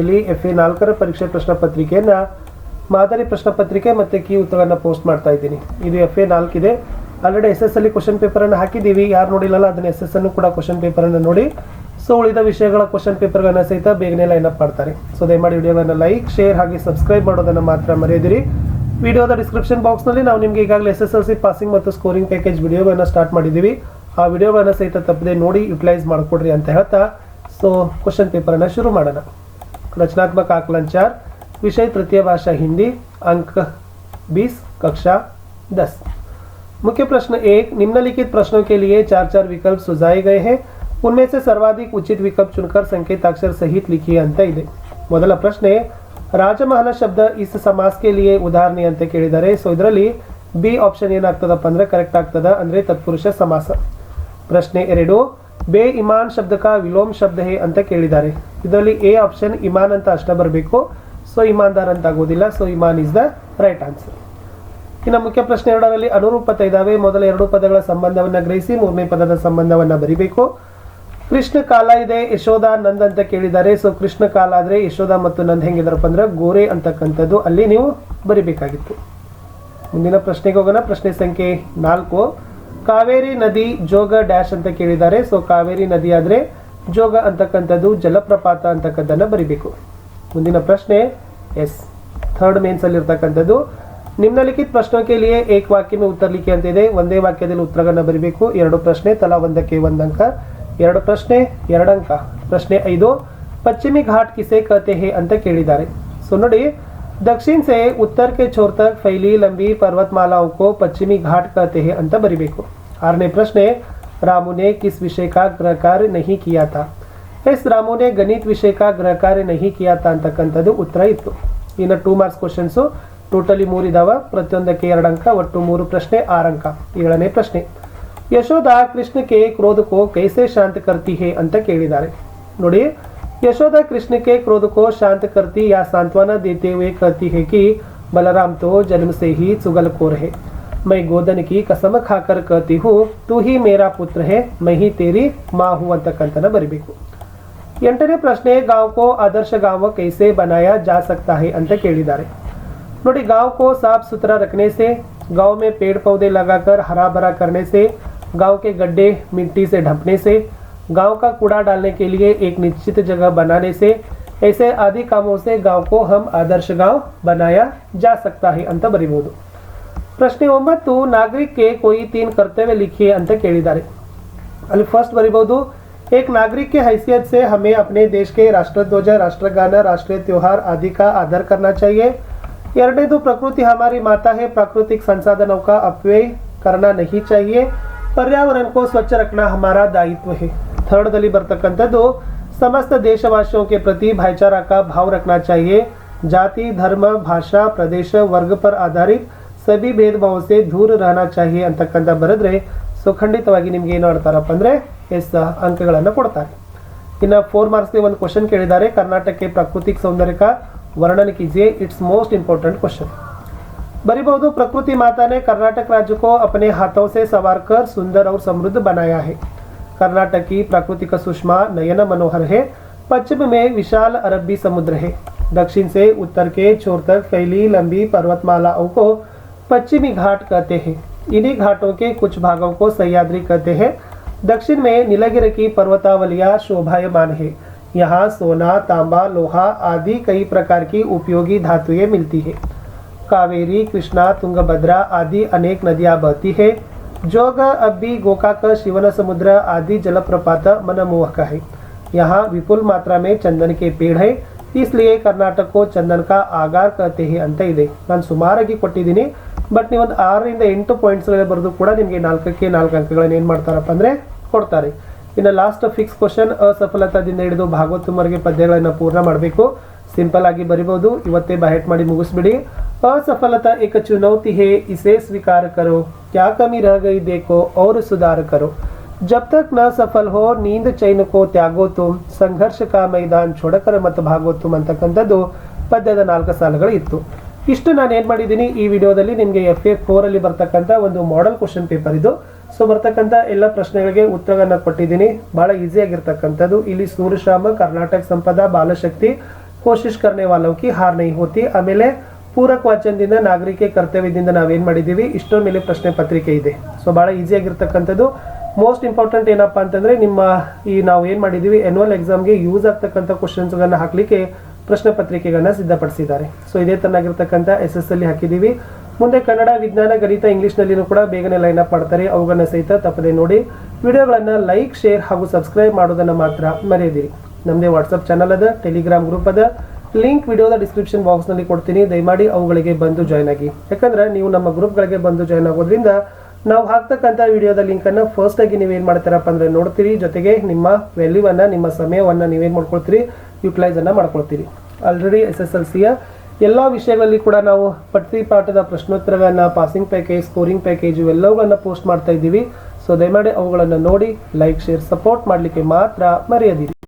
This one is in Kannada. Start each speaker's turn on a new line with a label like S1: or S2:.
S1: ಇಲ್ಲಿ FA 4ರ ಪರೀಕ್ಷೆ ಪ್ರಶ್ನೆ ಪತ್ರಿಕೆಯನ್ನ ಮಾದರಿ ಪ್ರಶ್ನೆ ಪತ್ರಿಕೆ ಮತ್ತೆ ಕೀ ಉತ್ತರಗಳನ್ನ ಪೋಸ್ಟ್ ಮಾಡ್ತಾ ಇದ್ದೀನಿ. ಇದು FA 4 ಇದೆ. ಆಲ್ರೆಡಿ SS ಅಲ್ಲಿ ಕ್ವಶನ್ ಪೇಪರ್ ಅನ್ನು ಹಾಕಿದ್ದೀವಿ. ಯಾರು ನೋಡಿಲ್ಲಲ್ಲ ಅದನ್ನ SS ಅನ್ನು ಕೂಡ ಕ್ವಶನ್ ಪೇಪರ್ ಅನ್ನು ನೋಡಿ. ಸೊ ಉಳಿದ ವಿಷಯಗಳ ಕ್ವಶನ್ ಪೇಪರ್ಗಳನ್ನ ಸಹಿತ ಬೇಗನೆ ಲೈನ್ ಅಪ್ ಮಾಡ್ತಾರೆ. ಸೊ ದಯಮಾಡಿ ವಿಡಿಯೋಗಳನ್ನ ಲೈಕ್, ಶೇರ್ ಹಾಗೆ ಸಬ್ಸ್ಕ್ರೈಬ್ ಮಾಡೋದನ್ನ ಮಾತ್ರ ಮರೆಯದಿರಿ. ವಿಡಿಯೋದ ಡಿಸ್ಕ್ರಿಪ್ಷನ್ ಬಾಕ್ಸ್ ನಲ್ಲಿ ನಾವು ನಿಮಗೆ ಈಗಾಗಲೇ SSLC ಪಾಸಿಂಗ್ ಮತ್ತು ಸ್ಕೋರಿಂಗ್ ಪ್ಯಾಕೇಜ್ ವಿಡಿಯೋಗಳನ್ನ ಸ್ಟಾರ್ಟ್ ಮಾಡಿದ್ದೀವಿ. ಆ ವಿಡಿಯೋಗಳನ್ನ ಸಹಿತ ತಪ್ಪದೆ ನೋಡಿ ಯುಟಿಲೈಸ್ ಮಾಡಿಕೊಡ್ರಿ ಅಂತ ಹೇಳ್ತಾ ಸೊ ಕ್ವಶನ್ ಪೇಪರ್ ಅನ್ನ ಶುರು ಮಾಡೋಣ. रचनात्मक आकलन 4, विषय तृतीय भाषा हिंदी, अंक 20, कक्षा 10। मुख्य प्रश्न 1, निम्नलिखित प्रश्नों के लिए 4 विकल्प सुझाए गए हैं, उनमें से सर्वाधिक उचित विकल्प चुनकर संकेताक्षर सहित लिखिए ಅಂತ ಇದೆ. ಮೊದಲ ಪ್ರಶ್ನೆ, ರಾಜಮಹಲ ಶಬ್ದ ಇಸ್ ಸಮಾಸ್ ಕೆ ಲಿಯೇ ಉದಾಹರಣೆ ಅಂತ ಕೇಳಿದ್ದಾರೆ. ಸೊ ಇದರಲ್ಲಿ ಬಿ ಆಪ್ಷನ್ ಏನಾಗ್ತದಪ್ಪ ಅಂದ್ರೆ ಕರೆಕ್ಟ್ ಆಗ್ತದ, ಅಂದ್ರೆ ತತ್ಪುರುಷ ಸಮಾಸ. ಪ್ರಶ್ನೆ 2, ಬೇ ಇಮಾನ್ ಶಬ್ದ ಕಾ ವಿಲೋಮ್ ಶಬ್ದ ಹೇ ಅಂತ ಕೇಳಿದ್ದಾರೆ. ಇದರಲ್ಲಿ ಎ ಆಪ್ಷನ್ ಇಮಾನ್ ಅಂತ ಅಷ್ಟೇ ಬರಬೇಕು. ಸೊ ಇಮಾನ್ದಾರ್ ಅಂತ ಆಗೋದಿಲ್ಲ. So Imman is the right answer. ಇನ್ನು ಮುಖ್ಯ ಪ್ರಶ್ನೆ 2ರಲ್ಲಿ ಅನುರೂಪತೆ ಇದಾವೆ. ಮೊದಲ 2 ಪದಗಳ ಸಂಬಂಧವನ್ನ ಗ್ರಹಿಸಿ 3ನೇ ಪದದ ಸಂಬಂಧವನ್ನ ಬರಿಬೇಕು. ಕೃಷ್ಣ ಕಾಲ ಇದೆ, ಯಶೋಧ ನಂದ್ ಅಂತ ಕೇಳಿದ್ದಾರೆ. ಸೊ ಕೃಷ್ಣ ಕಾಲ ಆದ್ರೆ ಯಶೋಧ ಮತ್ತು ನಂದ್ ಹೆಂಗಿದಾರಪ್ಪ ಅಂದ್ರೆ ಗೋರೆ ಅಂತಕ್ಕಂಥದ್ದು ಅಲ್ಲಿ ನೀವು ಬರಿಬೇಕಾಗಿತ್ತು. ಮುಂದಿನ ಪ್ರಶ್ನೆಗೆ ಹೋಗೋಣ. ಪ್ರಶ್ನೆ ಸಂಖ್ಯೆ 4, ಕಾವೇರಿ ನದಿ ಜೋಗ ಡ್ಯಾಶ್ ಅಂತ ಕೇಳಿದ್ದಾರೆ. ಸೊ ಕಾವೇರಿ ನದಿ ಆದ್ರೆ ಜೋಗ ಅಂತಕ್ಕಂಥದ್ದು ಜಲಪ್ರಪಾತ ಅಂತಕ್ಕದ್ದನ್ನ ಬರಿಬೇಕು. ಮುಂದಿನ ಪ್ರಶ್ನೆ ಥರ್ಡ್ ಮೇನ್ಸ್ ಅಲ್ಲಿ ಇರ್ತಕ್ಕಂಥದ್ದು, ನಿಮ್ನಲಿಖಿತ ಪ್ರಶ್ನೆ ಕೆ ಲಿಯೇ ಏಕ ವಾಕ್ಯ ಮೇ ಉತ್ತರ ಲಿಖಿ ಅಂತ ಇದೆ. ಒಂದೇ ವಾಕ್ಯದಲ್ಲಿ ಉತ್ತರಗಳನ್ನ ಬರಿಬೇಕು. 2 ಪ್ರಶ್ನೆ ತಲಾ ಒಂದಕ್ಕೆ 1 ಅಂಕ, 2 ಪ್ರಶ್ನೆ 2 ಅಂಕ. ಪ್ರಶ್ನೆ 5, ಪಶ್ಚಿಮಿ ಘಾಟ್ ಕಿಸೆ ಕಹತೆ ಹೇ ಅಂತ ಕೇಳಿದ್ದಾರೆ. ಸೊ ನೋಡಿ, दक्षिण से उत्तर के छोर तक फैली लंबी पर्वतमालाओं को पश्चिमी घाट कहते हैं ಅಂತ ಬರಿಬೇಕು. 6ನೇ ಪ್ರಶ್ನೆ, रामू ने किस विषय का गृह कार्य नहीं किया था? एस रामू ने गणित विषय का गृह कार्य नहीं किया था ಅಂತಕ್ಕಂಥದ್ದು ಉತ್ತರ ಇತ್ತು. ಇನ್ನು 2 ಮಾರ್ಕ್ಸ್ ಕ್ವಶನ್ಸ್ ಟೋಟಲಿ 3 ಇದಾವ. ಪ್ರತಿಯೊಂದಕ್ಕೆ 2 ಅಂಕ, ಒಟ್ಟು 3 ಪ್ರಶ್ನೆ 6 ಅಂಕ. 7ನೇ ಪ್ರಶ್ನೆ, ಯಶೋಧ ಕೃಷ್ಣ के क्रोध को कैसे शांत करती है ಅಂತ ಕೇಳಿದ್ದಾರೆ. ನೋಡಿ, यशोदा कृष्ण के क्रोध को शांत करती या सांत्वना देते हुए कहती है कि बलराम तो जन्म से ही चुगलखोर है, मैं गोधन की कसम खाकर कहती हूँ तू ही मेरा पुत्र है, मैं ही तेरी माँ हूँ ಅಂತಕ್ಕಂತನ ಬರಿಬೇಕು. 8ನೇ ಪ್ರಶ್ನೆ, गांव को आदर्श गांव कैसे बनाया जा सकता है ಅಂತ ಕೇಳಿದ್ದಾರೆ. ನೋಡಿ, गांव को साफ सुथरा रखने से, गांव में पेड़ पौधे लगाकर हरा भरा करने से, गांव के गड्ढे मिट्टी से ढंपने से, गांव का कूड़ा डालने के लिए एक निश्चित जगह बनाने से, ऐसे आदि कामों से गांव को हम आदर्श गांव बनाया जा सकता है ಅಂತ ಬರಿಬಹುದು. ಪ್ರಶ್ನೆ 9, नागरिक के कोई 3 कर्तव्य लिखिए ಅಂತ ಕೇಳಿದ್ದಾರೆ. ಅಲ್ಲಿ ಫಸ್ಟ್ ಬರಿಬಹುದು, एक नागरिक के हैसियत से हमें अपने देश के राष्ट्रध्वज, राष्ट्रगान, राष्ट्रीय त्योहार आदि का आदर करना चाहिए. 2ನೇದು, प्रकृति हमारी माता है, प्राकृतिक संसाधनों का अपव्यय करना नहीं चाहिए, पर्यावरण को स्वच्छ रखना हमारा दायित्व है. 3ರಲ್ಲಿ ಬರ್ತಕ್ಕಂಥದ್ದು, समस्त देशवासियों के प्रति भाईचारा का भाव रखना चाहिए, जाति, धर्म, भाषा, प्रदेश, वर्ग पर आधारित सभी भेदभाव से दूर रहना चाहिए ಅಂತಕ್ಕಂಥ ಬರೆದ್ರೆ ಸೊ ಖಂಡಿತವಾಗಿ ನಿಮ್ಗೆ ಏನು ಮಾಡ್ತಾರಪ್ಪ ಅಂದ್ರೆ ಅಂಕಗಳನ್ನು ಕೊಡ್ತಾರೆ. ಇನ್ನು 4 ಮಾರ್ಕ್ಸ್ಗೆ ಒಂದು ಕ್ವಶನ್ ಕೇಳಿದ್ದಾರೆ. ಕರ್ನಾಟಕ ಪ್ರಾಕೃತಿಕ सौंदर्य का वर्णन कीजिए, इट्स मोस्ट इंपॉर्टेंट क्वेश्चन. बरीबहुदु, प्रकृति माता ने कर्नाटक राज्य को अपने हाथों से संवार कर सुंदर और समृद्ध बनाया है. कर्नाटक की प्राकृतिक सुषमा नयन मनोहर है. पश्चिम में विशाल अरबी समुद्र है. दक्षिण से उत्तर के छोर तक फैली लंबी पर्वतमालाओं को पश्चिमी घाट कहते हैं. इन्हीं घाटों के कुछ भागों को सह्याद्री कहते हैं. दक्षिण में नीलगिरी की पर्वतावलियां शोभायमान है. यहाँ सोना, तांबा, लोहा आदि कई प्रकार की उपयोगी धातुएं मिलती है. कावेरी, कृष्णा, तुंगभद्रा आदि अनेक नदियां बहती है. जोग, अब्बी, गोकाक, शिवन समुद्र आदि जलप्रपात मनमोहक है. यहाँ विपुल मात्रा में चंदन के पेड़ है, इसलिए कर्नाटक को चंदन का आगार कहते हैं ಅಂತ ಇದೆ. ನಾನು ಸುಮಾರಾಗಿ ಕೊಟ್ಟಿದ್ದೀನಿ, ಬಟ್ ನೀವು ಒಂದು 6ರಿಂದ 8 ಪಾಯಿಂಟ್ಸ್ ಬರೆದು ಕೂಡ ನಿಮಗೆ 4ಕ್ಕೆ 4 ಅಂಕಗಳನ್ನು ಏನು ಮಾಡ್ತಾರಪ್ಪ ಅಂದ್ರೆ ಕೊಡ್ತಾರೆ. ಇನ್ನು ಲಾಸ್ಟ್ ಫಿಕ್ಸ್ ಕ್ವಶನ್, ಅಸಫಲತಾದಿಂದ ಹಿಡಿದು ಭಾಗವತುಮರಿಗೆ ಪದ್ಯಗಳನ್ನು ಪೂರ್ಣ ಮಾಡಬೇಕು. सिंपल आगे बरीबहुदु, ಇವತ್ತೇ ಬೈಹೆಟ್ ಮಾಡಿ ಮುಗಿಸ್ಬಿಡಿ. असफलता एक चुनौती है, इसे स्वीकार करो, क्या कमी रह गई देखो और सुधार करो, जब तक न सफल हो नींद चैन को त्यागो तुम, संघर्ष का मैदान छोड़कर मत भागो तुम ಅಂತಕ್ಕಂಥದ್ದು ಪದ್ಯದ 4 ಸಾಲುಗಳು ಇತ್ತು. ಇಷ್ಟು ನಾನು ಏನು ಮಾಡಿದ್ದೀನಿ ಈ ವಿಡಿಯೋದಲ್ಲಿ ನಿಮಗೆ FA 4 ಅಲ್ಲಿ ಬರ್ತಕ್ಕಂಥ ಒಂದು ಮಾಡೆಲ್ ಕ್ವೆಶ್ಚನ್ ಪೇಪರ್ ಇದು. ಸೊ ಬರ್ತಕ್ಕಂಥ ಎಲ್ಲ ಪ್ರಶ್ನೆಗಳಿಗೆ ಉತ್ತರಗಳನ್ನು ಕೊಟ್ಟಿದ್ದೀನಿ. ಬಹಳ ಈಸಿ ಆಗಿರ್ತಕ್ಕಂಥದ್ದು. ಇಲ್ಲಿ ಸೂರ್ಯಶ್ಯಾಮ, ಕರ್ನಾಟಕ ಸಂಪದ, ಬಾಲಶಕ್ತಿ, ಕೋಶಿಶ್ ಕರ್ನೆ ವಾಲೋ ಕಿ ಹಾರ್ ನಹೀ ಹೋತಿ. ಆಮೇಲೆ ಪೂರಕ ವಾಚನದಿಂದ ನಾಗರಿಕೆ ಕರ್ತವ್ಯದಿಂದ ನಾವೇನು ಮಾಡಿದ್ದೀವಿ ಇಷ್ಟರ ಮೇಲೆ ಪ್ರಶ್ನೆ ಪತ್ರಿಕೆ ಇದೆ. ಸೊ ಭಾಳ ಈಸಿಯಾಗಿರ್ತಕ್ಕಂಥದ್ದು. ಮೋಸ್ಟ್ ಇಂಪಾರ್ಟೆಂಟ್ ಏನಪ್ಪಾ ಅಂತಂದರೆ ನಿಮ್ಮ ಈ ನಾವು ಏನು ಮಾಡಿದ್ದೀವಿ ಎನ್ಯುವಲ್ ಎಕ್ಸಾಮ್ಗೆ ಯೂಸ್ ಆಗ್ತಕ್ಕಂಥ ಕ್ವಶನ್ಸ್ಗಳನ್ನ ಹಾಕಲಿಕ್ಕೆ ಪ್ರಶ್ನೆ ಪತ್ರಿಕೆಗಳನ್ನ ಸಿದ್ಧಪಡಿಸಿದ್ದಾರೆ. ಸೊ ಇದೇ ತರನಾಗಿರ್ತಕ್ಕಂಥ SSL ಹಾಕಿದ್ದೀವಿ. ಮುಂದೆ ಕನ್ನಡ, ವಿಜ್ಞಾನ, ಗಣಿತ, ಇಂಗ್ಲೀಷ್ನಲ್ಲಿನೂ ಕೂಡ ಬೇಗನೆ ಲೈನ್ ಅಪ್ ಮಾಡ್ತಾರೆ. ಅವುಗಳನ್ನ ಸಹಿತ ತಪ್ಪದೆ ನೋಡಿ. ವಿಡಿಯೋಗಳನ್ನು ಲೈಕ್, ಶೇರ್ ಹಾಗೂ ಸಬ್ಸ್ಕ್ರೈಬ್ ಮಾಡೋದನ್ನು ಮಾತ್ರ ಮರೆಯದಿರಿ. ನಮ್ಮದೇ ವಾಟ್ಸಪ್ ಚಾನಲ್ ಅದ, ಟೆಲಿಗ್ರಾಮ್ ಗ್ರೂಪ್ ಅದ, ಲಿಂಕ್ ವಿಡಿಯೋದ ಡಿಸ್ಕ್ರಿಪ್ಷನ್ ಬಾಕ್ಸ್ನಲ್ಲಿ ಕೊಡ್ತೀನಿ. ದಯಮಾಡಿ ಅವುಗಳಿಗೆ ಬಂದು ಜಾಯ್ನ್ ಆಗಿ. ಯಾಕಂದ್ರೆ ನೀವು ನಮ್ಮ ಗ್ರೂಪ್ಗಳಿಗೆ ಬಂದು ಜಾಯ್ನ್ ಆಗೋದ್ರಿಂದ ನಾವು ಹಾಕ್ತಕ್ಕಂಥ ವಿಡಿಯೋದ ಲಿಂಕನ್ನು ಫಸ್ಟ್ ಆಗಿ ನೀವೇನು ಮಾಡ್ತೀರಪ್ಪ ಅಂದರೆ ನೋಡ್ತೀರಿ. ಜೊತೆಗೆ ನಿಮ್ಮ ವ್ಯಾಲ್ಯೂವನ್ನು, ನಿಮ್ಮ ಸಮಯವನ್ನು ನೀವೇನು ಮಾಡ್ಕೊಳ್ತೀರಿ, ಯುಟಿಲೈಸನ್ನು ಮಾಡ್ಕೊಳ್ತೀರಿ. ಆಲ್ರೆಡಿ SSLCಯ ಎಲ್ಲ ವಿಷಯಗಳಲ್ಲಿ ಕೂಡ ನಾವು ಪ್ರತಿ ಪಾಠದ ಪ್ರಶ್ನೋತ್ತರಗಳನ್ನು, ಪಾಸಿಂಗ್ ಪ್ಯಾಕೇಜ್, ಸ್ಕೋರಿಂಗ್ ಪ್ಯಾಕೇಜ್ ಇವೆಲ್ಲವುಗಳನ್ನು ಪೋಸ್ಟ್ ಮಾಡ್ತಾ ಇದ್ದೀವಿ. ಸೊ ದಯಮಾಡಿ ಅವುಗಳನ್ನು ನೋಡಿ ಲೈಕ್, ಶೇರ್, ಸಪೋರ್ಟ್ ಮಾಡಲಿಕ್ಕೆ ಮಾತ್ರ ಮರೆಯದಿರಿ.